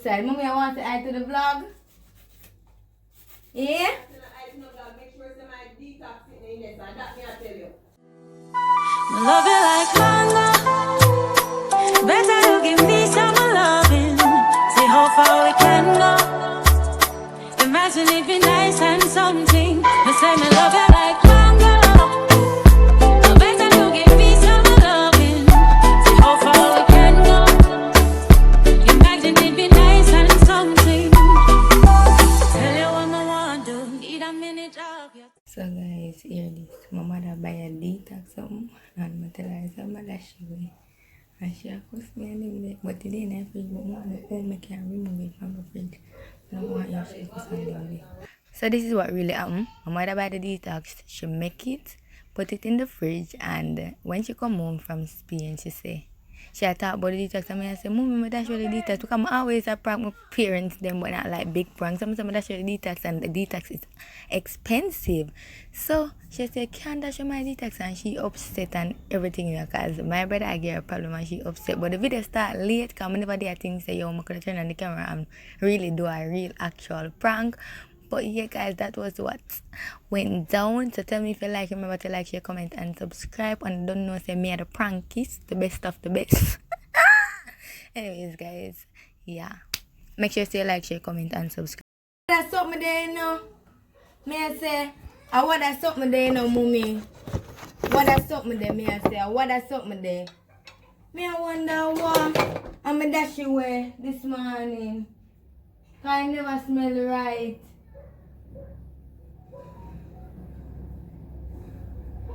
outside. Mommy, I want to add to the vlog. Yeah? Make sure my detox in there, so that me I tell you. Love you like mango. Better you give me some loving. See how far we can go. Imagine it be nice and something. Me say me love you like mango. Better you give me some loving. See how far we can go. Imagine it be nice and something. Tell you what I want to do. Need a minute of you. So guys, hear this. My mother buy a detox something and I tell her some that she will. And she accused me anyway. But today in the fridge, but more than home I can remove it from the fridge. I don't want you to put something. So this is what really happened. My mother buy the detox, she make it, put it in the fridge, and when she come home from Spain, she had talked about the detox, and I said, Mommy, I dash you the detox, because I always prank my parents, them, but not like big pranks. I dash you the detox, and the detox is expensive. So she said, can't dash you my detox, and she upset and everything, because my brother I get a problem and she upset. But the video start late, because I never did think, say, yo, I could turn on the camera and really do a real actual prank. But yeah guys, that was what went down. So tell me if you like, remember to like, share, comment and subscribe. And don't know, say me are the prankies, the best of the best. Anyways guys, yeah, make sure you like, share, comment and subscribe. That's something there now. May I say, I want that something there now, mommy. What that something there, may I say, what that something there. Me I wonder what I'm a dash away this morning. I never smell right.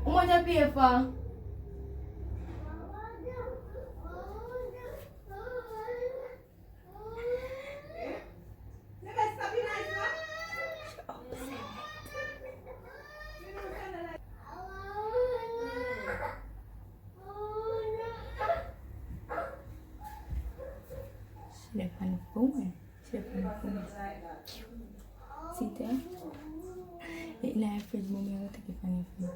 How much I pay for? She left on the phone. See there? It's in the fridge, mommy. I'll take it from the fridge.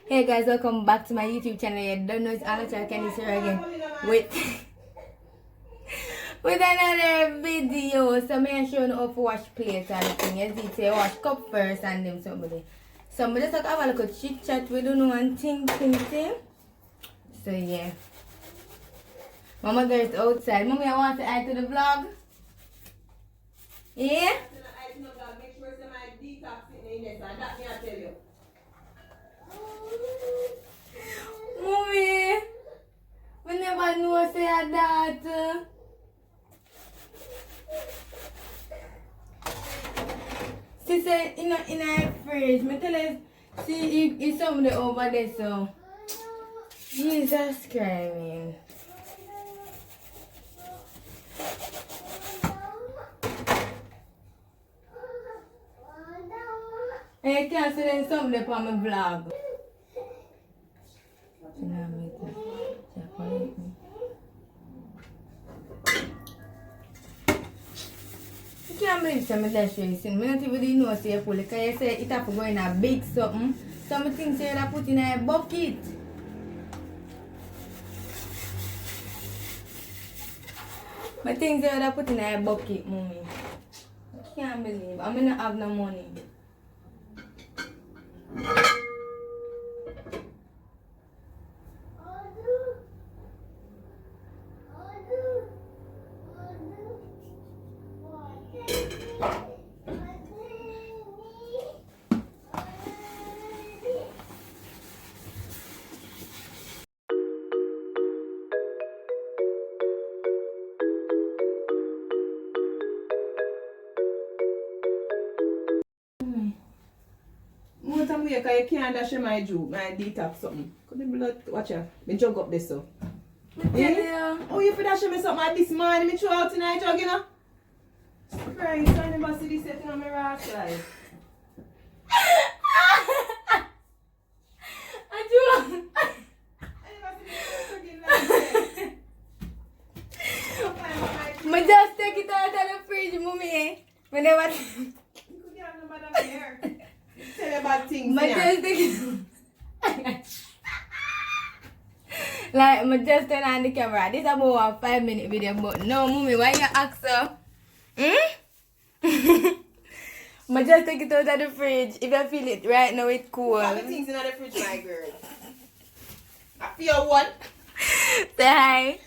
Hey guys, welcome back to my YouTube channel. You don't know it's Candice here again with another video. So me show you how to wash plates and thing. As you say, wash cup first and then somebody. So we just have a little chit chat. We don't know one thing. So yeah, Mama girl is outside. Mommy, I want to add to the vlog. Yeah. Make sure my detox in there, so that me I tell you. Mommy, we never know say that. She said in a fridge. Me tell her, see it's something over there, so Jesus Christ. I can't say something on my vlog. I can't believe some of that shit. I don't even know say pull it. Because you say it have to go in a big something. Some things you have to put in a bucket. My things you have to put in a bucket, mommy. I can't believe. I'm gonna have no money. some way because you can't dash my juice, my detox something. Could the blood, watch out, me jug up this so. Yeah. Oh, you for dash me something like this morning, me throw out tonight jug, you know? Christ, I never see this setting on my right side. I do. I just take it out of the fridge, mommy. Whenever. You could have no bad here. Tell you bad things. I just take it. Like, I just turn on the camera. This is about a 5-minute video, but no, mommy, why you ask so? I just take it out of the fridge. If I feel it right now, it's cool. Put the things in the fridge, my girl. I feel one. Say hi.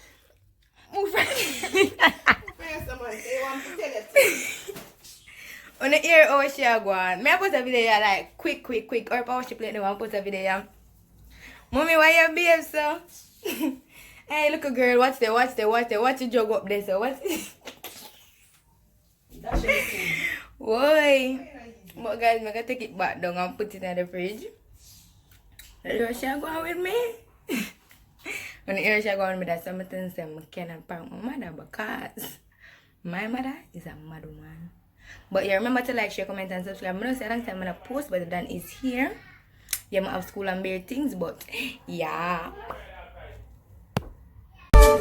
On the ear, oh, she a go on. Me I post a video like quick. Or power she play the one post a video. Mommy, why you behave so? Hey, look a girl, watch the jug up there, so what's it? That's your thing. Why? But guys, I'm gonna take it back down and put it in the fridge. She a go on with me. On the ear, she go on with that something say I cannot prank my mother because my mother is a mad woman. But yeah, remember to like, share, comment, and subscribe. I'm not saying I'm gonna post, but Dan is here. Yeah, I have school and bare things, but yeah. Yeah.